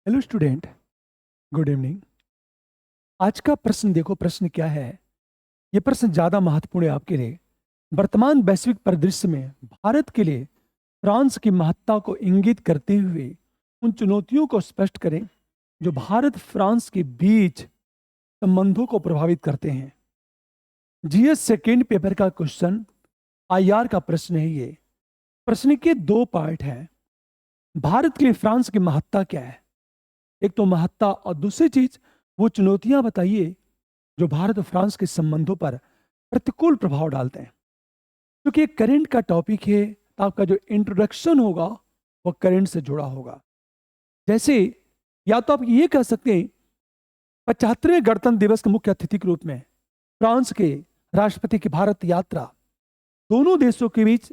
Hello student. Good evening. आज का प्रश्न देखो, प्रश्न क्या है। ये प्रश्न ज़्यादा महत्वपूर्ण है आपके लिए। वर्तमान वैश्विक परिदृश्य में भारत के लिए फ्रांस की महत्ता को इंगित करते हुए उन चुनौतियों को स्पष्ट करें जो भारत फ्रांस के बीच संबंधों को प्रभावित करते हैं। जीएस सेकेंड पेपर का क्वेश्चन, आईआर का प्रश्न है ये। प्रश्न के दो पार्ट हैं। भारत के लिए फ्रांस की महत्ता क्या है, एक तो महत्ता, और दूसरी चीज वो चुनौतियां बताइए जो भारत और फ्रांस के संबंधों पर प्रतिकूल प्रभाव डालते हैं। क्योंकि ये करंट का टॉपिक है, तो आपका जो इंट्रोडक्शन होगा वो करंट से जुड़ा होगा। जैसे, या तो आप ये कह सकते हैं 75वें गणतंत्र दिवस के मुख्य अतिथि के रूप में फ्रांस के राष्ट्रपति की भारत यात्रा दोनों देशों के बीच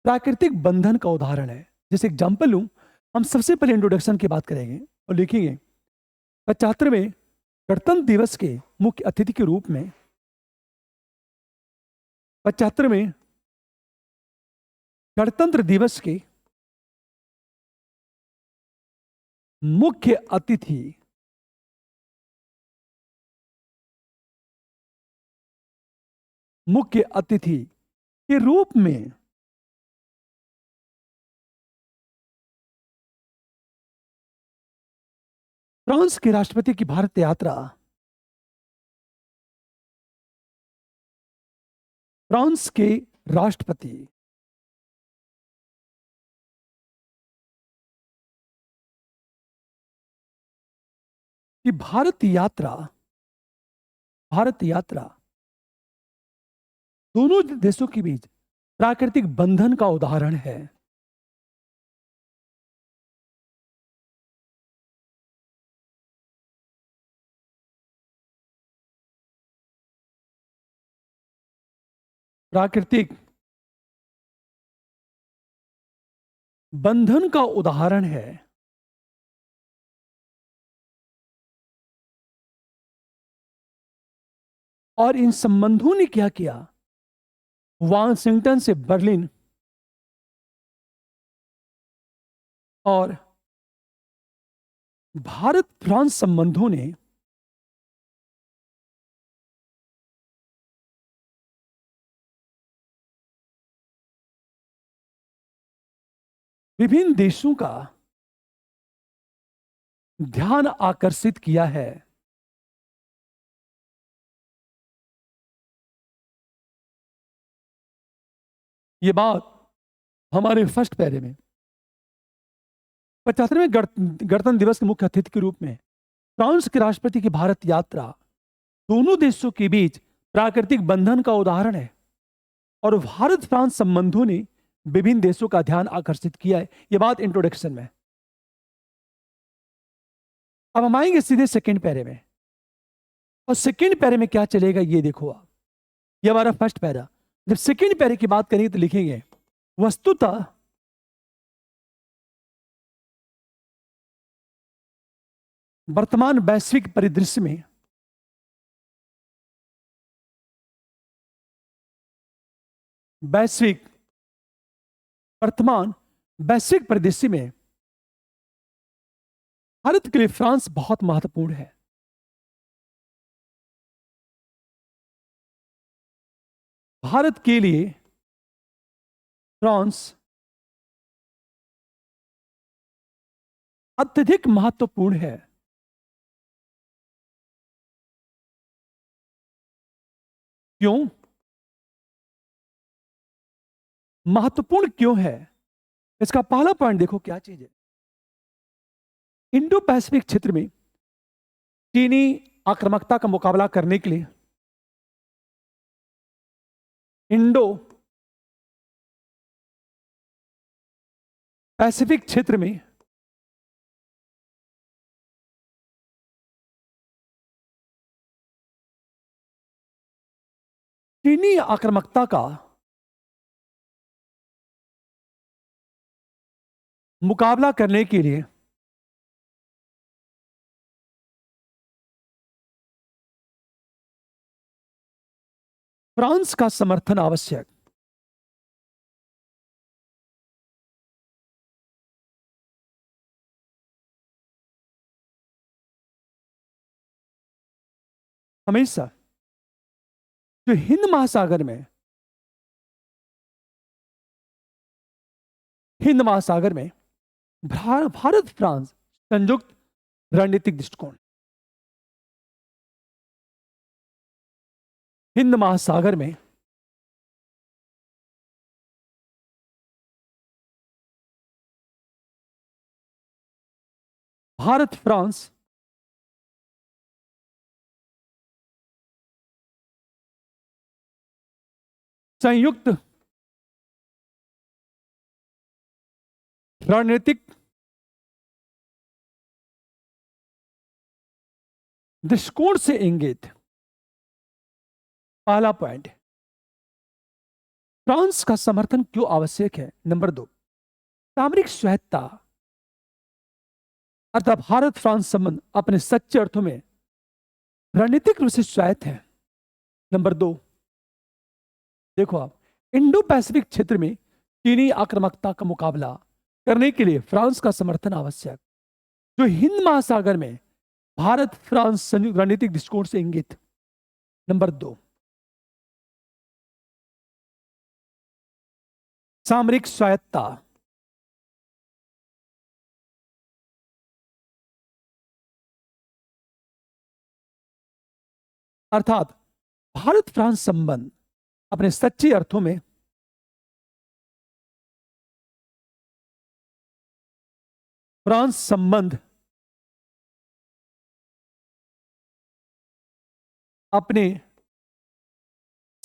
प्राकृतिक बंधन का उदाहरण है। जैसे एग्जाम्पल लूं, हम सबसे पहले इंट्रोडक्शन की बात करेंगे और लिखेंगे 75वें गणतंत्र दिवस के मुख्य अतिथि के रूप में 75वें गणतंत्र दिवस के मुख्य अतिथि के रूप में फ्रांस के राष्ट्रपति की भारत यात्रा, फ्रांस के राष्ट्रपति की भारत यात्रा दोनों देशों के बीच प्राकृतिक बंधन का उदाहरण है। प्राकृतिक बंधन का उदाहरण है। और इन संबंधों ने क्या किया, वाशिंगटन से बर्लिन और भारत फ्रांस संबंधों ने विभिन्न देशों का ध्यान आकर्षित किया है। ये बात हमारे फर्स्ट पैरे में 75वें गणतंत्र दिवस के मुख्य अतिथि के रूप में फ्रांस के राष्ट्रपति की भारत यात्रा दोनों देशों के बीच प्राकृतिक बंधन का उदाहरण है। और भारत फ्रांस संबंधों ने विभिन्न देशों का ध्यान आकर्षित किया है। यह बात इंट्रोडक्शन में। अब हम आएंगे सीधे सेकंड पैरे में, और सेकंड पैरे में क्या चलेगा ये देखो आप। ये हमारा फर्स्ट पैरा। जब सेकंड पैरे की बात करेंगे तो लिखेंगे, वस्तुतः वर्तमान वैश्विक परिदृश्य में वैश्विक वर्तमान वैश्विक परिदृश्य में भारत के लिए फ्रांस बहुत महत्वपूर्ण है। भारत के लिए फ्रांस अत्यधिक महत्वपूर्ण है। क्यों महत्वपूर्ण, क्यों है? इसका पहला पॉइंट देखो क्या चीज है। इंडो पैसिफिक क्षेत्र में चीनी आक्रामकता का मुकाबला करने के लिए इंडो पैसिफिक क्षेत्र में चीनी आक्रामकता का मुकाबला करने के लिए फ्रांस का समर्थन आवश्यक। हमेशा जो हिंद महासागर में भारत फ्रांस संयुक्त रणनीतिक दृष्टिकोण, हिंद महासागर में भारत फ्रांस संयुक्त रणनीतिक दृष्टिकोण से इंगित। पहला पॉइंट, फ्रांस का समर्थन क्यों आवश्यक है। नंबर 2, सामरिक स्वायत्तता अर्थात भारत फ्रांस संबंध अपने सच्चे अर्थों में रणनीतिक रूप से स्वायत्त है। नंबर 2, देखो आप, इंडो पैसिफिक क्षेत्र में चीनी आक्रामकता का मुकाबला करने के लिए फ्रांस का समर्थन आवश्यक, जो हिंद महासागर में भारत फ्रांस संयुक्त रणनीतिक दृष्टिकोण से इंगित। नंबर 2, सामरिक स्वायत्तता अर्थात भारत फ्रांस संबंध अपने सच्चे अर्थों में फ्रांस संबंध अपने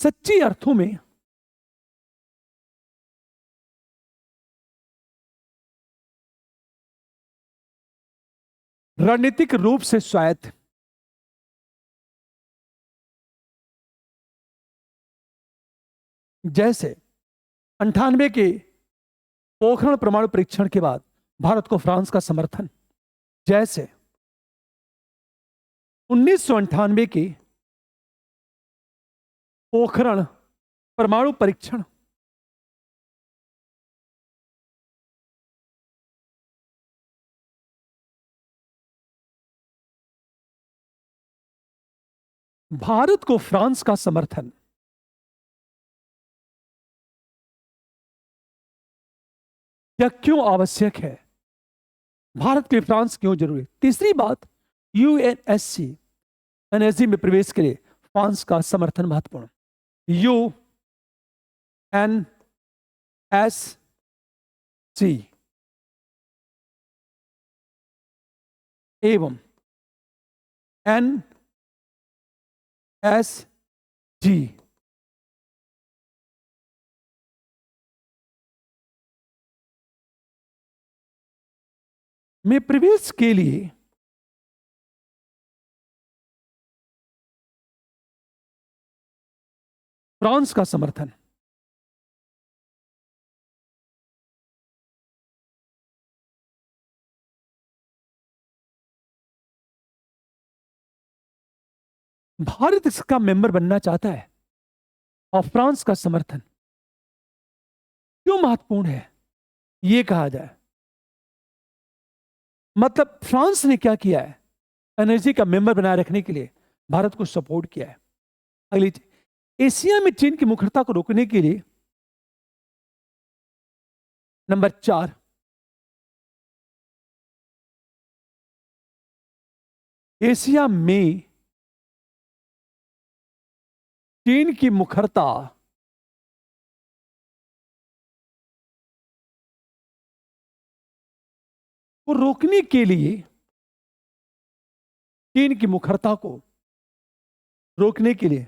सच्चे अर्थों में रणनीतिक रूप से स्वायत्त, जैसे 98 के पोखरण परमाणु परीक्षण के बाद भारत को फ्रांस का समर्थन, जैसे 1998 के पोखरण परमाणु परीक्षण, भारत को फ्रांस का समर्थन यह क्यों आवश्यक है, भारत के लिए फ्रांस क्यों जरूरी। तीसरी बात, यूएनएससी एनएसजी में प्रवेश के लिए फ्रांस का समर्थन महत्वपूर्ण। यूएनएससी एवं एनएसजी में प्रवेश के लिए फ्रांस का समर्थन भारत इसका मेंबर बनना चाहता है और फ्रांस का समर्थन क्यों महत्वपूर्ण है, यह कहा जाए। मतलब फ्रांस ने क्या किया है, एनर्जी का मेंबर बनाए रखने के लिए भारत को सपोर्ट किया है। अगली, एशिया में चीन की मुखरता को रोकने के लिए। नंबर 4, एशिया में चीन की मुखरता को रोकने के लिए, चीन की मुखरता को रोकने के लिए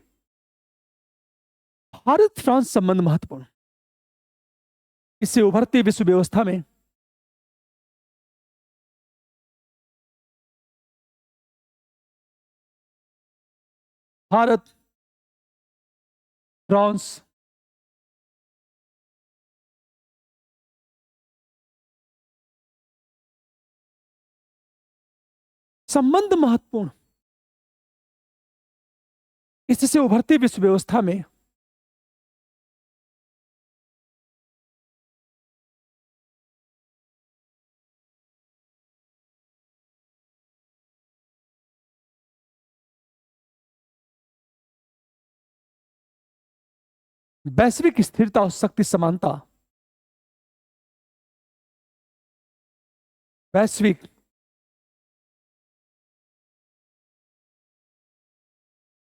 भारत फ्रांस संबंध महत्वपूर्ण। इससे उभरती विश्व व्यवस्था में भारत फ्रांस संबंध महत्वपूर्ण। इससे उभरती विश्व व्यवस्था में वैश्विक स्थिरता और शक्ति समानता, वैश्विक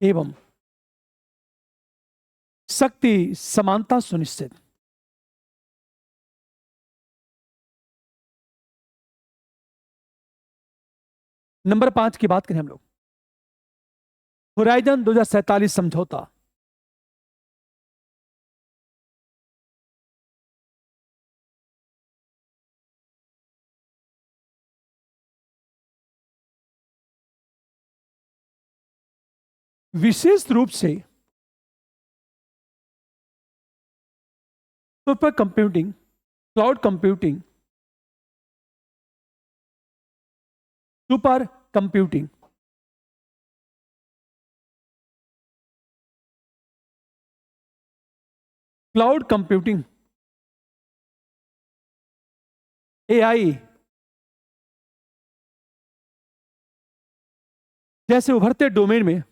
एवं शक्ति समानता सुनिश्चित। नंबर 5 की बात करें हम लोग, होराइजन 2047 समझौता। विशेष रूप से super computing, cloud computing, super computing, cloud computing, AI जैसे उभरते डोमेन में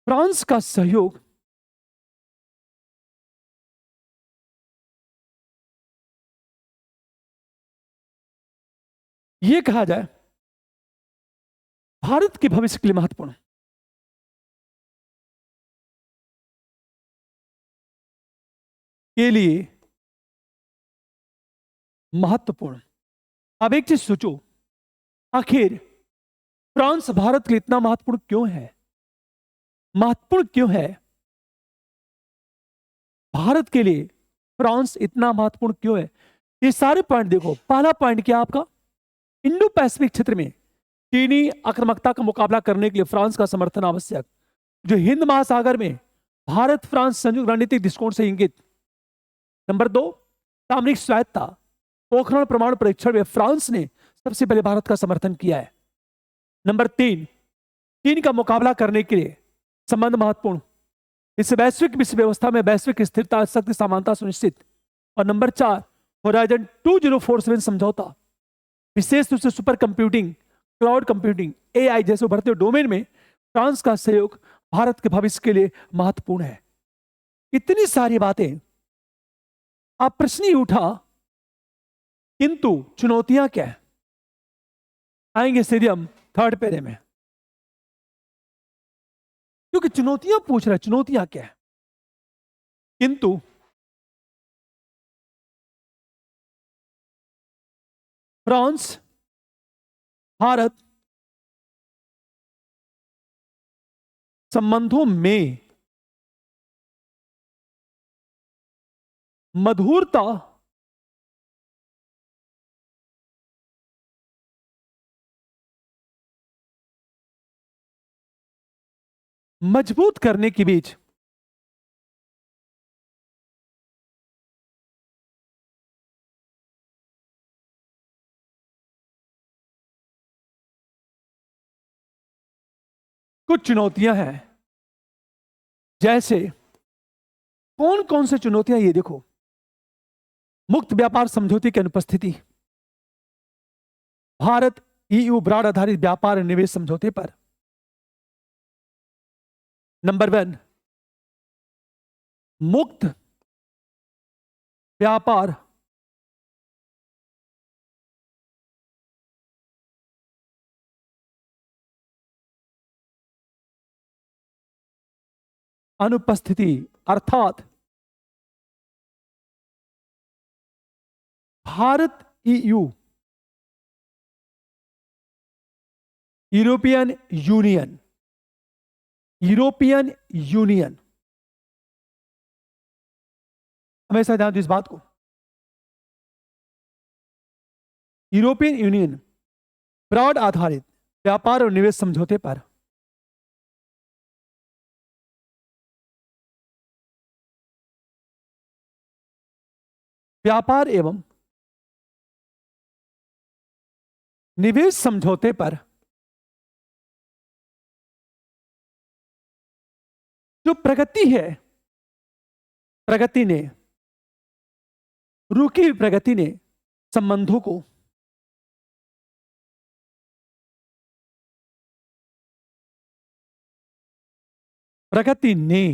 फ्रांस का सहयोग यह कहा जाए भारत के भविष्य के लिए महत्वपूर्ण, के लिए महत्वपूर्ण। अब एक चीज सोचो, आखिर फ्रांस भारत के लिए इतना महत्वपूर्ण क्यों है? महत्वपूर्ण क्यों है? भारत के लिए फ्रांस इतना महत्वपूर्ण क्यों है? ये सारे पॉइंट देखो। पहला पॉइंट क्या आपका, इंडो पैसिफिक क्षेत्र में चीनी आक्रामकता का मुकाबला करने के लिए फ्रांस का समर्थन आवश्यक। जो हिंद महासागर में भारत फ्रांस संयुक्त रणनीतिक दृष्टिकोण से इंगित। नंबर 2, सामरिक स्वायत्तता। पोखरण परमाणु परीक्षण में फ्रांस ने सबसे पहले भारत का समर्थन किया है। नंबर 3, चीन का मुकाबला करने के लिए संबंध महत्वपूर्ण। इस वैश्विक विश्व व्यवस्था में वैश्विक स्थिरता, शक्ति समानता सुनिश्चित। और नंबर 4, होराइजन 2047 समझौता, विशेष रूप से super computing, cloud computing, AI जैसे उभरते डोमेन में फ्रांस का सहयोग भारत के भविष्य के लिए महत्वपूर्ण है। इतनी सारी बातें, अब प्रश्न ही उठा, किंतु चुनौतियां क्या है? आएंगे सीधे हम थर्ड पेरे में, क्योंकि चुनौतियां पूछ रहे, चुनौतियां क्या है? किंतु फ्रांस भारत संबंधों में मधुरता मजबूत करने के बीच कुछ चुनौतियां हैं। जैसे कौन कौन से चुनौतियां, ये देखो। मुक्त व्यापार समझौते की अनुपस्थिति, भारत ईयू ब्रॉड आधारित व्यापार निवेश समझौते पर। नंबर 1, मुक्त व्यापार अनुपस्थिति, अर्थात Bharat EU, European union, European union, हमेशा ध्यान दो इस बात को। यूरोपियन यूनियन ब्रॉड आधारित व्यापार और निवेश समझौते पर व्यापार एवं निवेश समझौते पर जो प्रगति है, प्रगति ने, रुकी हुई प्रगति ने संबंधों को प्रगति ने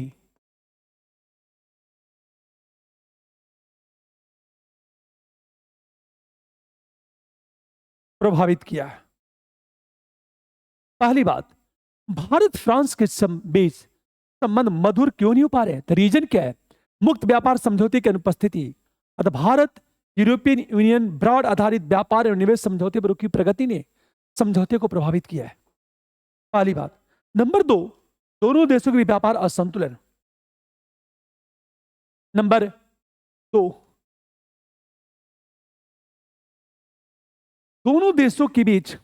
प्रभावित किया है। पहली बात, भारत फ्रांस के बीच संबंध मधुर क्यों नहीं हो पा रहे? तो रीजन क्या है? मुक्त व्यापार समझौते की अनुपस्थिति। अतः भारत यूरोपियन यूनियन ब्रॉड आधारित व्यापार और निवेश समझौते पर रुकी प्रगति ने समझौते को प्रभावित किया है। पहली बात। नंबर दो, दोनों देशों के बीच व्यापार असंतुलन। नंबर दो, दोनों देशों के बीच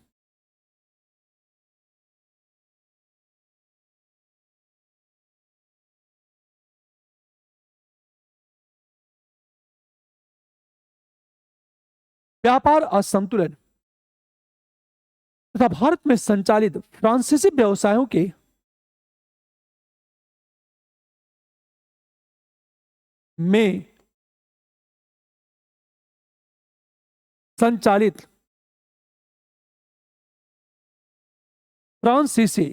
व्यापार असंतुलन तथा भारत में संचालित फ्रांसीसी व्यवसायों के में संचालित फ्रांसीसी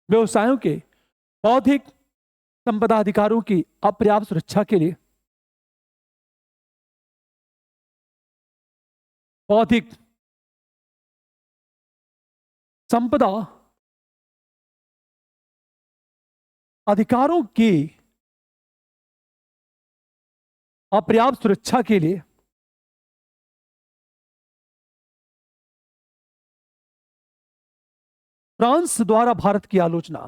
व्यवसायों के बौद्धिक संपदा अधिकारों की अपर्याप्त सुरक्षा के लिए बौद्धिक संपदा अधिकारों की अपर्याप्त सुरक्षा के लिए फ्रांस द्वारा भारत की आलोचना।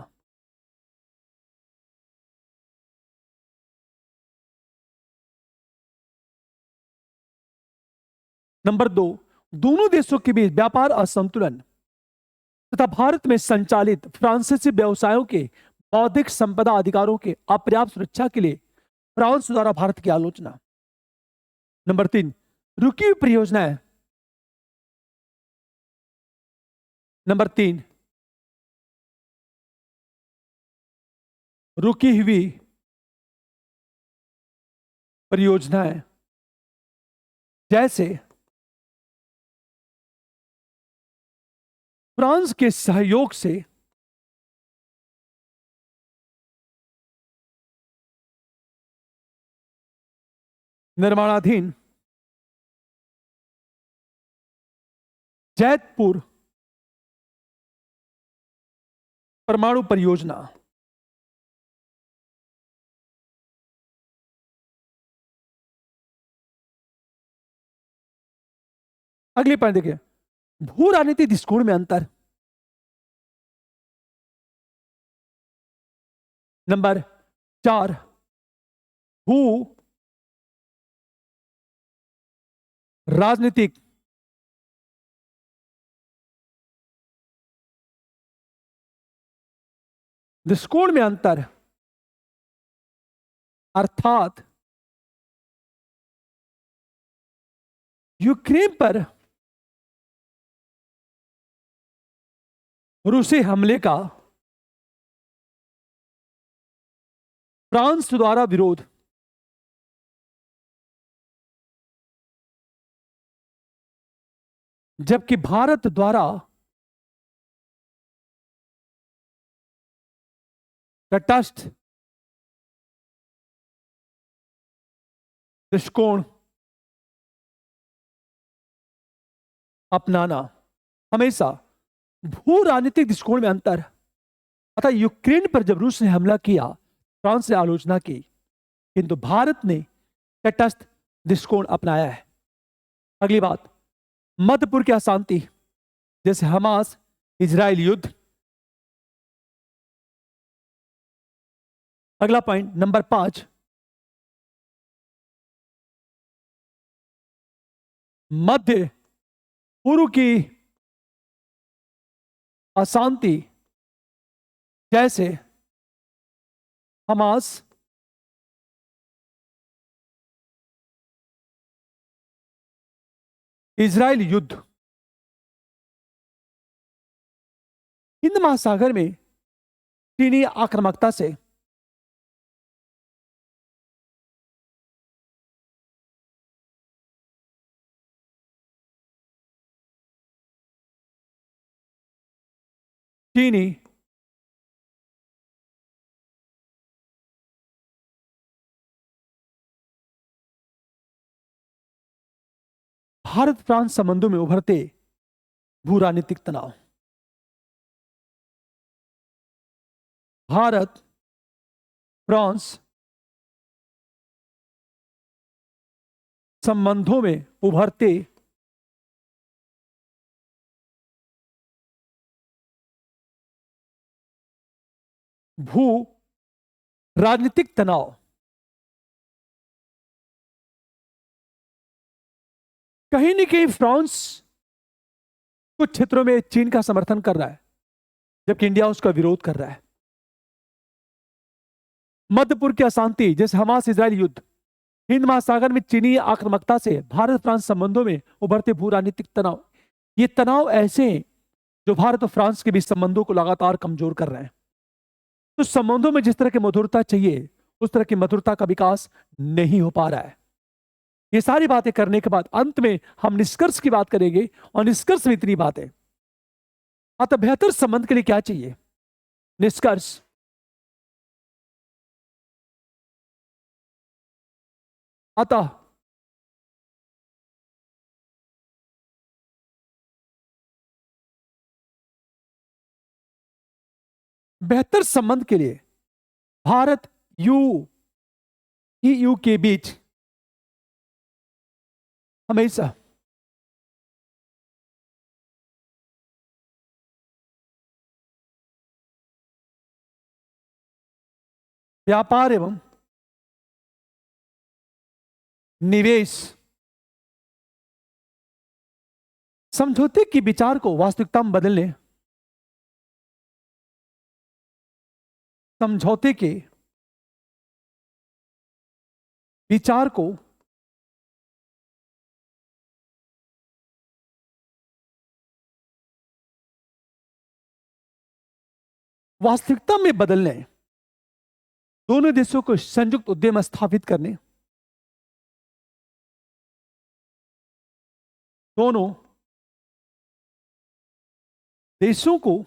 नंबर दो, दोनों देशों के बीच व्यापार असंतुलन तथा भारत में संचालित फ्रांसीसी व्यवसायों के बौद्धिक संपदा अधिकारों के अपर्याप्त सुरक्षा के लिए फ्रांस द्वारा भारत की आलोचना। नंबर तीन, रुकी हुई परियोजनाएं। नंबर तीन, रुकी हुई परियोजनाएं जैसे फ्रांस के सहयोग से निर्माणाधीन जैतपुर परमाणु परियोजना। अगली पॉइंट देखिए, भू राजनीतिक दृष्टिकोण में अंतर। नंबर चार, भू राजनीतिक दृष्टिकोण में अंतर अर्थात यूक्रेन पर रूसी हमले का फ्रांस द्वारा विरोध, जबकि भारत द्वारा तटस्थ दृष्टिकोण अपनाना। हमेशा भू राजनीतिक दृष्टिकोण में अंतर। अतः यूक्रेन पर जब रूस ने हमला किया, फ्रांस ने आलोचना की, किंतु भारत ने तटस्थ दृष्टिकोण अपनाया है। अगली बात, मध्यपूर्व की अशांति जैसे हमास इजराइल युद्ध। अगला पॉइंट नंबर 5, मध्य पूर्व की अशांति जैसे हमास इजराइल युद्ध। हिंद महासागर में चीनी आक्रामकता से चीनी, भारत फ्रांस संबंधों में उभरते भू राजनीतिक तनाव। भारत फ्रांस संबंधों में उभरते भू राजनीतिक तनाव। कहीं न कहीं फ्रांस कुछ क्षेत्रों में चीन का समर्थन कर रहा है, जबकि इंडिया उसका विरोध कर रहा है। मध्य पूर्व की अशांति, जैसे हमास इजराइल युद्ध, हिंद महासागर में चीनी आक्रामकता से भारत फ्रांस संबंधों में उभरते भू राजनीतिक तनाव। ये तनाव ऐसे हैं जो भारत और फ्रांस के बीच संबंधों को लगातार कमजोर कर रहे हैं। तो संबंधों में जिस तरह की मधुरता चाहिए, उस तरह की मधुरता का विकास नहीं हो पा रहा है। ये सारी बातें करने के बाद अंत में हम निष्कर्ष की बात करेंगे, और निष्कर्ष में इतनी बातें। अतः बेहतर संबंध के लिए क्या चाहिए? निष्कर्ष, अतः बेहतर संबंध के लिए भारत ईयू के बीच हमेशा व्यापार एवं निवेश समझौते के विचार को वास्तविकता में बदलने, समझौते के विचार को वास्तविकता में बदलने, दोनों देशों को संयुक्त उद्यम स्थापित करने, दोनों देशों को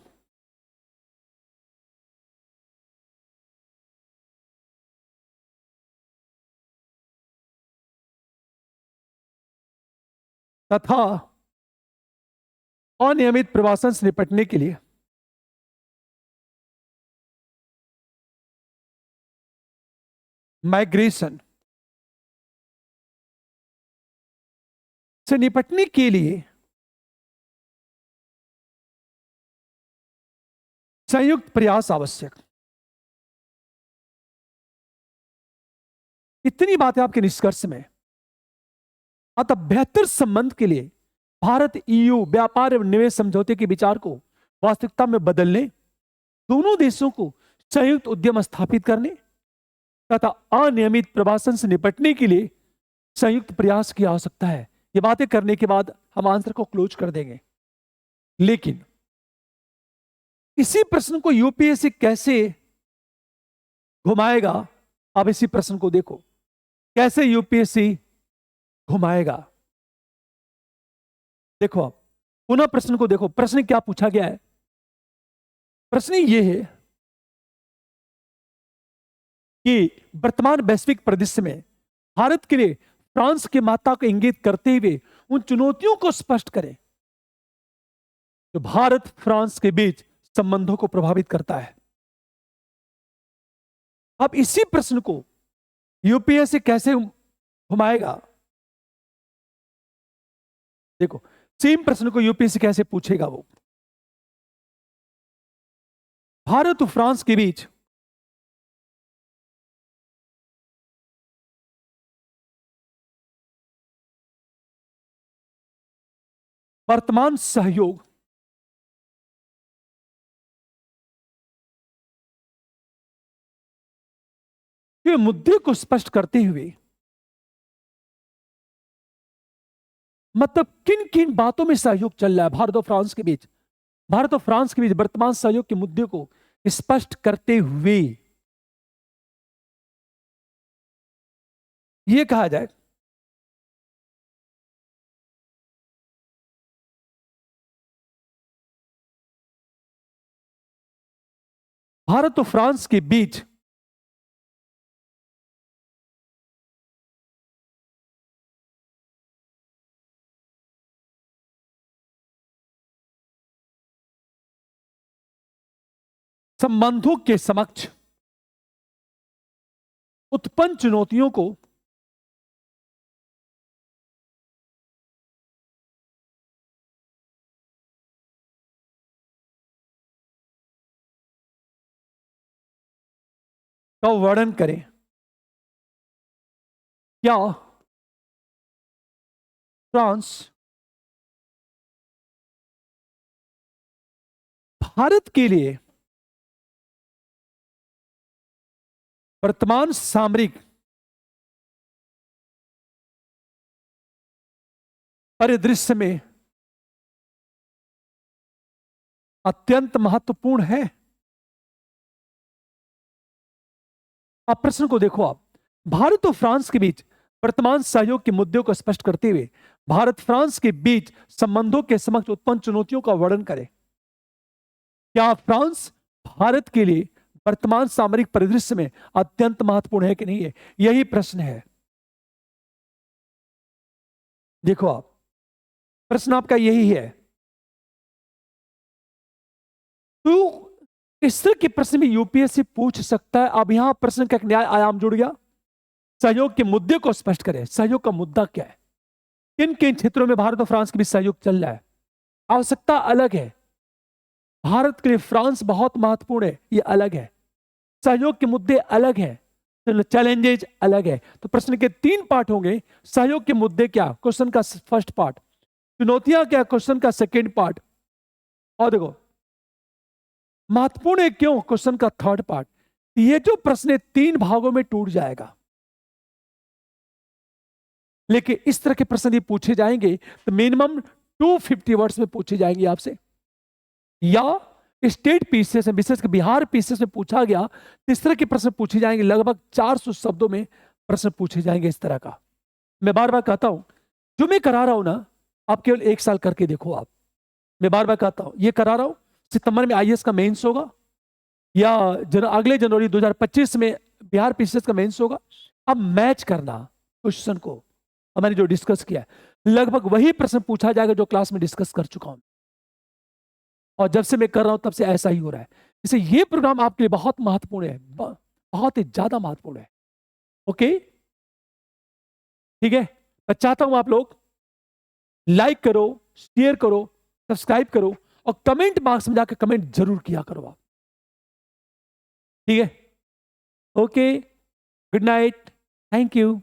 तथा अनियमित प्रवासन से निपटने के लिए माइग्रेशन से निपटने के लिए संयुक्त प्रयास आवश्यक। इतनी बातें आपके निष्कर्ष में। अतः बेहतर संबंध के लिए भारत ईयू व्यापार एवं निवेश समझौते के विचार को वास्तविकता में बदलने, दोनों देशों को संयुक्त उद्यम स्थापित करने तथा अनियमित प्रवासन से निपटने के लिए संयुक्त प्रयास की आवश्यकता है। ये बातें करने के बाद हम आंसर को क्लोज कर देंगे। लेकिन इसी प्रश्न को यूपीएससी कैसे घुमाएगा? अब इसी प्रश्न को देखो, कैसे यूपीएससी घुमाएगा। देखो, आप पुनः प्रश्न को देखो। प्रश्न क्या पूछा गया है? प्रश्न ये है कि वर्तमान वैश्विक परिदृश्य में भारत के लिए फ्रांस की महत्ता को इंगित करते हुए उन चुनौतियों को स्पष्ट करें जो भारत फ्रांस के बीच संबंधों को प्रभावित करता है। अब इसी प्रश्न को यूपीएससी कैसे घुमाएगा? देखो, सेम प्रश्न को यूपीएससी कैसे पूछेगा? वो भारत और फ्रांस के बीच वर्तमान सहयोग के मुद्दे को स्पष्ट करते हुए, मतलब किन किन बातों में सहयोग चल रहा है भारत और फ्रांस के बीच, भारत और फ्रांस के बीच वर्तमान सहयोग के मुद्दे को स्पष्ट करते हुए यह कहा जाए भारत और फ्रांस के बीच संबंधों के समक्ष उत्पन्न चुनौतियों को का वर्णन करें। क्या फ्रांस भारत के लिए वर्तमान सामरिक परिदृश्य में अत्यंत महत्वपूर्ण है? आप प्रश्न को देखो। आप भारत और फ्रांस के बीच वर्तमान सहयोग के मुद्दों को स्पष्ट करते हुए भारत फ्रांस के बीच संबंधों के समक्ष उत्पन्न चुनौतियों का वर्णन करें। क्या फ्रांस भारत के लिए वर्तमान सामरिक परिदृश्य में अत्यंत महत्वपूर्ण है कि नहीं है? यही प्रश्न है। देखो आप, प्रश्न आपका यही है। तो इस तरह के प्रश्न भी यूपीएससी पूछ सकता है। अब यहां प्रश्न का एक नया आयाम जुड़ गया। सहयोग के मुद्दे को स्पष्ट करें। सहयोग का मुद्दा क्या है? किन किन क्षेत्रों में भारत और फ्रांस के बीच सहयोग चल रहा है? आवश्यकता अलग है। भारत के लिए फ्रांस बहुत महत्वपूर्ण है, ये अलग है। सहयोग के मुद्दे अलग है, चैलेंजेज अलग है। तो प्रश्न के 3 पार्ट होंगे। सहयोग के मुद्दे क्या, क्वेश्चन का फर्स्ट पार्ट। चुनौतियां क्या, क्वेश्चन का सेकेंड पार्ट। और देखो महत्वपूर्ण है क्यों, क्वेश्चन का थर्ड पार्ट। ये जो प्रश्न 3 भागों में टूट जाएगा। लेकिन इस तरह के प्रश्न यदि पूछे जाएंगे तो मिनिमम 250 वर्ड्स में पूछे जाएंगे आपसे। या स्टेट पीसीएस में, विशेषकर बिहार पीसीएस में पूछा गया तो इस तरह के प्रश्न पूछे जाएंगे। लगभग 400 शब्दों में प्रश्न पूछे जाएंगे इस तरह का। मैं बार बार कहता हूं, जो मैं करा रहा हूं ना, आप केवल 1 साल करके देखो। आप, मैं बार बार कहता हूं, ये करा रहा हूं। सितंबर में आईएएस का मेंस होगा, या अगले जनवरी 2025 में बिहार पीसीएस का मेंस होगा। अब मैच करना क्वेश्चन को, और मैंने जो डिस्कस किया है लगभग वही प्रश्न पूछा जाएगा जो क्लास में डिस्कस कर चुका हूं। और जब से मैं कर रहा हूं तब से ऐसा ही हो रहा है। इसलिए ये प्रोग्राम आपके लिए बहुत महत्वपूर्ण है, बहुत ही ज्यादा महत्वपूर्ण है। ओके, ठीक है। मैं चाहता हूं आप लोग लाइक करो, शेयर करो, सब्सक्राइब करो, और कमेंट बॉक्स में जाकर कमेंट जरूर किया करो आप। ठीक है, okay, good night, thank you.